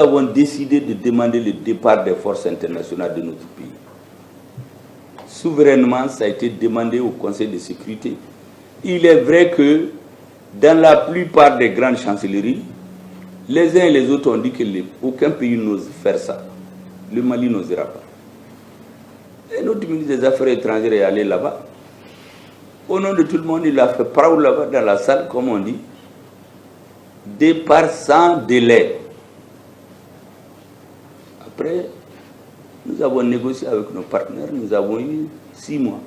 Nous avons décidé de demander le départ des forces internationales de notre pays. Souverainement, ça a été demandé au Conseil de sécurité. Il est vrai que dans la plupart des grandes chancelleries, les uns et les autres ont dit qu'aucun pays n'ose faire ça. Le Mali n'osera pas. Et notre ministre des Affaires étrangères est allé là-bas. Au nom de tout le monde, il a fait parole là-bas dans la salle, comme on dit. Départ sans délai. Après, nous avons négocié avec nos partenaires, nous avons eu 6 mois.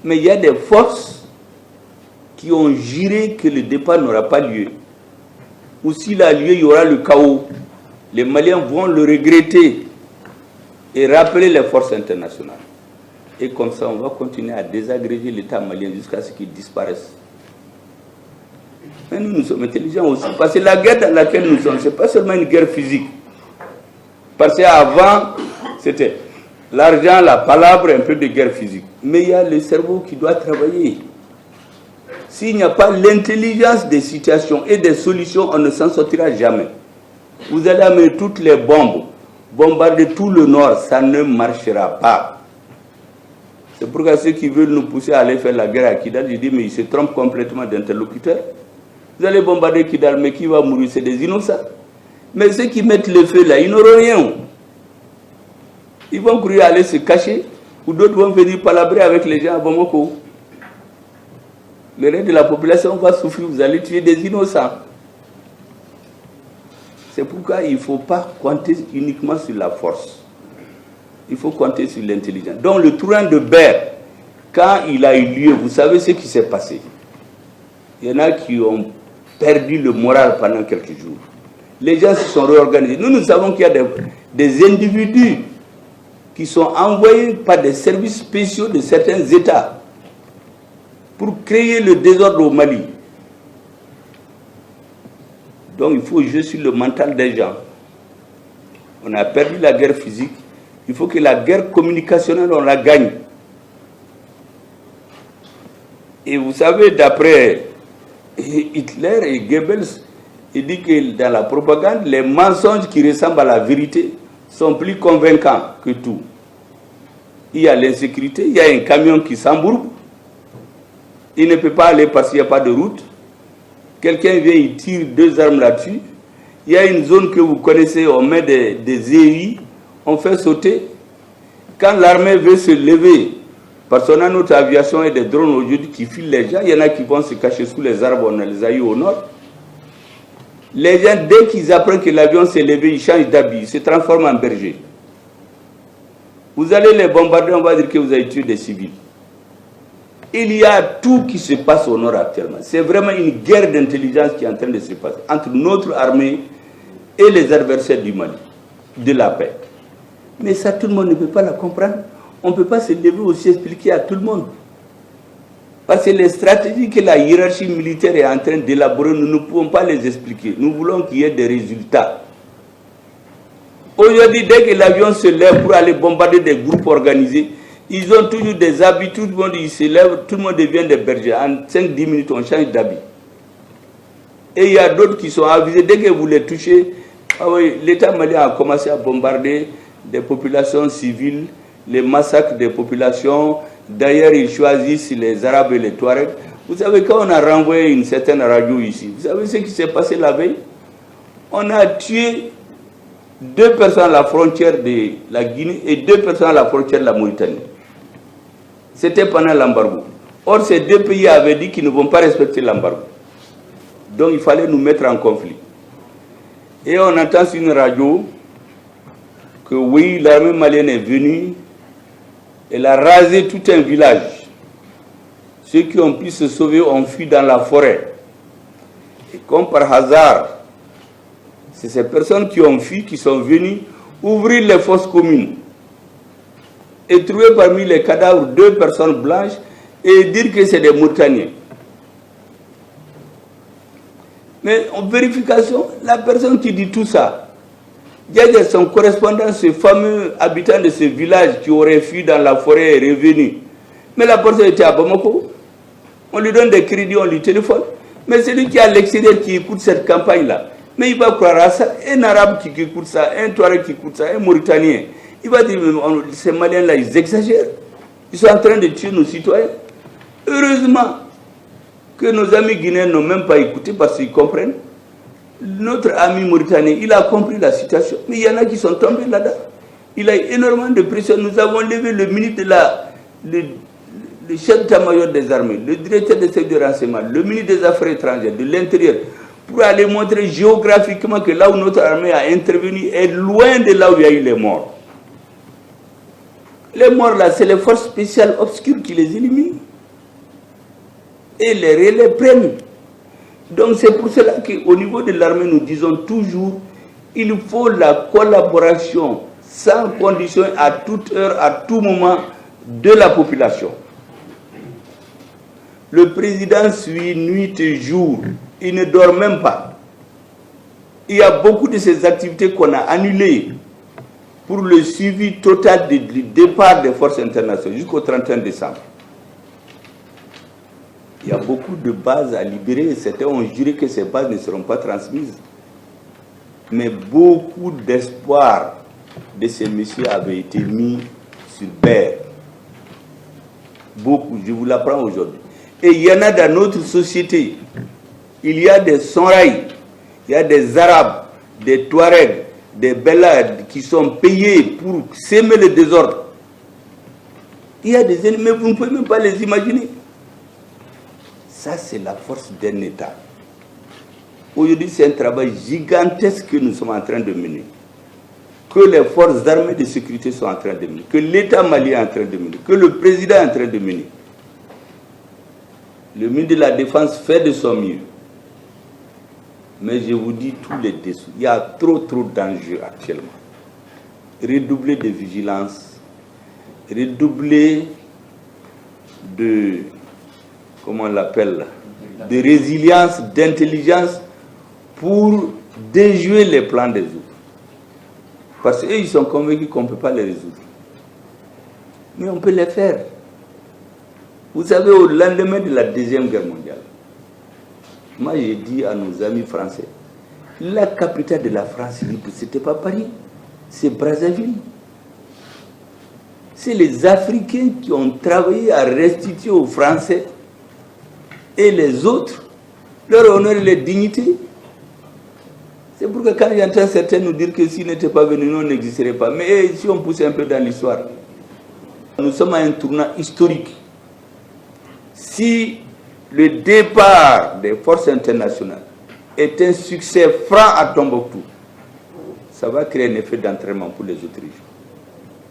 Mais il y a des forces qui ont juré que le départ n'aura pas lieu. Ou s'il a lieu, il y aura le chaos. Les Maliens vont le regretter et rappeler les forces internationales. Et comme ça, on va continuer à désagréger l'État malien jusqu'à ce qu'il disparaisse. Mais nous sommes intelligents aussi, parce que la guerre dans laquelle nous sommes, ce n'est pas seulement une guerre physique. Parce qu'avant, c'était l'argent, la palabre, un peu de guerre physique. Mais il y a le cerveau qui doit travailler. S'il n'y a pas l'intelligence des situations et des solutions, on ne s'en sortira jamais. Vous allez amener toutes les bombes, bombarder tout le nord, ça ne marchera pas. C'est pourquoi ceux qui veulent nous pousser à aller faire la guerre à Kidal, je dis, mais ils se trompent complètement d'interlocuteur. Vous allez bombarder Kidal, mais qui va mourir? C'est des innocents. Mais ceux qui mettent le feu là, ils n'auront rien. Ils vont courir aller se cacher, ou d'autres vont venir palabrer avec les gens à Bamako. Le reste de la population va souffrir, vous allez tuer des innocents. C'est pourquoi il ne faut pas compter uniquement sur la force. Il faut compter sur l'intelligence. Donc le tournant de Ber, quand il a eu lieu, vous savez ce qui s'est passé. Il y en a qui ont perdu le moral pendant quelques jours. Les gens se sont réorganisés. Nous savons qu'il y a des individus qui sont envoyés par des services spéciaux de certains États pour créer le désordre au Mali. Donc il faut jouer sur le mental des gens. On a perdu la guerre physique. Il faut que la guerre communicationnelle, on la gagne. Et vous savez, d'après Hitler et Goebbels, il dit que dans la propagande, les mensonges qui ressemblent à la vérité sont plus convaincants que tout. Il y a l'insécurité, il y a un camion qui s'embourbe, il ne peut pas aller parce qu'il n'y a pas de route. Quelqu'un vient, il tire 2 armes là-dessus. Il y a une zone que vous connaissez, on met des EI, on fait sauter. Quand l'armée veut se lever, parce qu'on a notre aviation et des drones aujourd'hui qui filent les gens, il y en a qui vont se cacher sous les arbres, on les a eu au nord. Les gens, dès qu'ils apprennent que l'avion s'est levé, ils changent d'habit, ils se transforment en berger. Vous allez les bombarder, on va dire que vous avez tué des civils. Il y a tout qui se passe au nord actuellement. C'est vraiment une guerre d'intelligence qui est en train de se passer entre notre armée et les adversaires du Mali, de la paix. Mais ça, tout le monde ne peut pas la comprendre. On ne peut pas se lever aussi expliquer à tout le monde. Parce que les stratégies que la hiérarchie militaire est en train d'élaborer, nous ne pouvons pas les expliquer. Nous voulons qu'il y ait des résultats. Aujourd'hui, dès que l'avion se lève pour aller bombarder des groupes organisés, ils ont toujours des habits, tout le monde il se lève, tout le monde devient des bergers. En 5-10 minutes, on change d'habit. Et il y a d'autres qui sont avisés, dès que vous les touchez, ah oui, l'État malien a commencé à bombarder des populations civiles, les massacres des populations. D'ailleurs, ils choisissent les Arabes et les Touaregs. Vous savez, quand on a renvoyé une certaine radio ici, vous savez ce qui s'est passé la veille? On a tué 2 personnes à la frontière de la Guinée et 2 personnes à la frontière de la Mauritanie. C'était pendant l'embargo. Or, ces 2 pays avaient dit qu'ils ne vont pas respecter l'embargo. Donc, il fallait nous mettre en conflit. Et on entend sur une radio que oui, l'armée malienne est venue, elle a rasé tout un village. Ceux qui ont pu se sauver ont fui dans la forêt. Et comme par hasard, c'est ces personnes qui ont fui qui sont venues ouvrir les fosses communes et trouver parmi les cadavres 2 personnes blanches et dire que c'est des Mauritaniens. Mais en vérification, la personne qui dit tout ça, il y a son correspondant, ce fameux habitant de ce village qui aurait fui dans la forêt et revenu. Mais la personne était à Bamako. On lui donne des crédits, on lui téléphone. Mais celui qui est à l'extérieur qui écoute cette campagne-là, Mais il va croire à ça. Un Arabe qui écoute ça, un Touareg qui écoute ça, un Mauritanien, il va dire, ces Maliens-là, ils exagèrent. Ils sont en train de tuer nos citoyens. Heureusement que nos amis guinéens n'ont même pas écouté parce qu'ils comprennent. Notre ami mauritanien, il a compris la situation. Mais il y en a qui sont tombés là-dedans. Il a eu énormément de pression. Nous avons levé le ministre le chef d'état-major des armées, le directeur des services de renseignement, le ministre des Affaires étrangères, de l'Intérieur, pour aller montrer géographiquement que là où notre armée a intervenu est loin de là où il y a eu les morts. Les morts là, c'est les forces spéciales obscures qui les éliminent. Et les relais prennent. Donc c'est pour cela qu'au niveau de l'armée, nous disons toujours, il faut la collaboration sans condition à toute heure, à tout moment de la population. Le président suit nuit et jour, il ne dort même pas. Il y a beaucoup de ces activités qu'on a annulées pour le suivi total du départ des forces internationales jusqu'au 31 décembre. Il y a beaucoup de bases à libérer et certains ont juré que ces bases ne seront pas transmises. Mais beaucoup d'espoir de ces messieurs avaient été mis sur berre. Beaucoup, je vous l'apprends aujourd'hui. Et il y en a dans notre société. Il y a des Sonraïs, il y a des Arabes, des Touaregs, des Bellades qui sont payés pour s'aimer le désordre. Il y a des ennemis, mais vous ne pouvez même pas les imaginer. Ça, c'est la force d'un État. Aujourd'hui, c'est un travail gigantesque que nous sommes en train de mener. Que les forces armées de sécurité sont en train de mener. Que l'État malien est en train de mener. Que le président est en train de mener. Le ministre de la Défense fait de son mieux. Mais je vous dis tous les dessous. Il y a trop d'enjeux actuellement. Redoubler de vigilance. Redoubler de... comment on l'appelle, de résilience, d'intelligence pour déjouer les plans des autres. Parce qu'eux, ils sont convaincus qu'on ne peut pas les résoudre. Mais on peut les faire. Vous savez, au lendemain de la Deuxième Guerre mondiale, moi j'ai dit à nos amis français, la capitale de la France libre, ce n'était pas Paris, c'est Brazzaville. C'est les Africains qui ont travaillé à restituer aux Français et les autres leur honneur et leur dignité. C'est pourquoi quand j'entends certains nous dire que s'ils n'étaient pas venus, nous n'existerait pas. Mais si on pousse un peu dans l'histoire, nous sommes à un tournant historique. Si le départ des forces internationales est un succès franc à Tombouctou, ça va créer un effet d'entraînement pour les autres régions.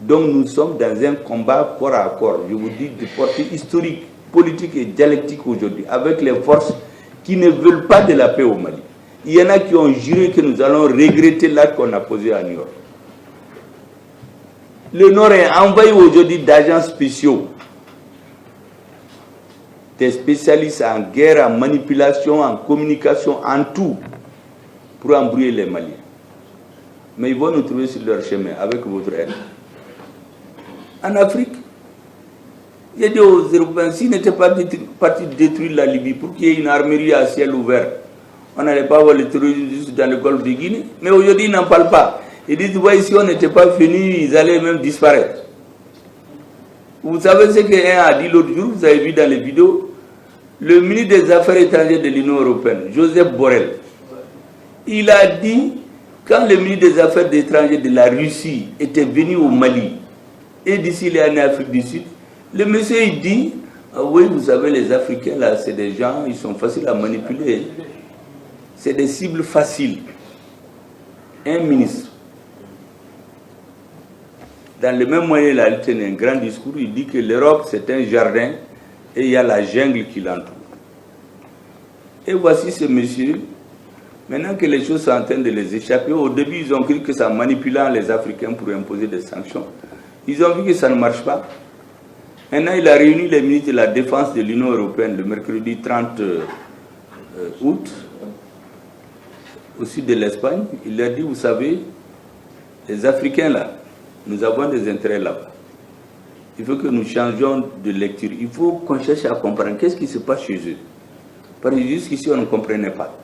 Donc nous sommes dans un combat corps à corps, je vous dis, de portée historique, politique et dialectique aujourd'hui, avec les forces qui ne veulent pas de la paix au Mali. Il y en a qui ont juré que nous allons regretter l'acte qu'on a posé à New York. Le Nord est envahi aujourd'hui d'agents spéciaux, des spécialistes en guerre, en manipulation, en communication, en tout, pour embrouiller les Maliens. Mais ils vont nous trouver sur leur chemin avec votre aide. En Afrique, il y a dit aux Européens, s'ils n'étaient pas partis détruire la Libye pour qu'il y ait une armerie à ciel ouvert, on n'allait pas avoir les terroristes dans le golfe de Guinée. Mais aujourd'hui, ils n'en parlent pas. Ils disent, ouais, si on n'était pas venus, ils allaient même disparaître. Vous savez ce qu'un a dit l'autre jour, vous avez vu dans les vidéos, le ministre des Affaires étrangères de l'Union européenne, Joseph Borrell, il a dit, quand le ministre des Affaires étrangères de la Russie était venu au Mali, et d'ici il est allé en Afrique du Sud, le monsieur il dit, ah oui, vous savez, les Africains là, c'est des gens, ils sont faciles à manipuler. C'est des cibles faciles. Un ministre, dans le même moyen, il a tenu un grand discours, il dit que l'Europe c'est un jardin et il y a la jungle qui l'entoure. Et voici ce monsieur, maintenant que les choses sont en train de les échapper, au début ils ont cru que ça manipulant les Africains pour imposer des sanctions. Ils ont vu que ça ne marche pas. Maintenant, il a réuni les ministres de la Défense de l'Union européenne le mercredi 30 août, au sud de l'Espagne. Il leur a dit, vous savez, les Africains là, nous avons des intérêts là-bas. Il faut que nous changions de lecture. Il faut qu'on cherche à comprendre qu'est-ce qui se passe chez eux. Parce que jusqu'ici, on ne comprenait pas.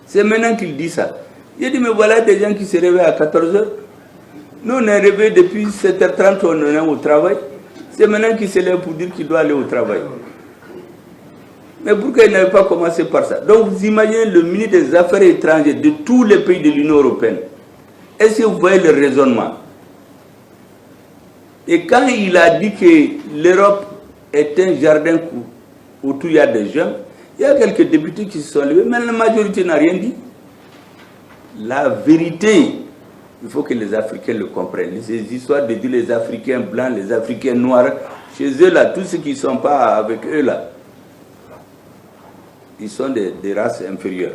C'est maintenant qu'il dit ça. Il dit, mais voilà des gens qui se réveillent à 14h. Nous, on est réveillés depuis 7h30, on est au travail. C'est maintenant qu'il se lève pour dire qu'il doit aller au travail. Mais pourquoi il n'avait pas commencé par ça? Donc vous imaginez le ministre des Affaires étrangères de tous les pays de l'Union européenne. Est-ce que vous voyez le raisonnement? Et quand il a dit que l'Europe est un jardin où il y a des gens, il y a quelques députés qui se sont levés, mais la majorité n'a rien dit. La vérité, il faut que les Africains le comprennent. Ces histoires de dire les Africains blancs, les Africains noirs, chez eux là, tous ceux qui ne sont pas avec eux là, ils sont des races inférieures.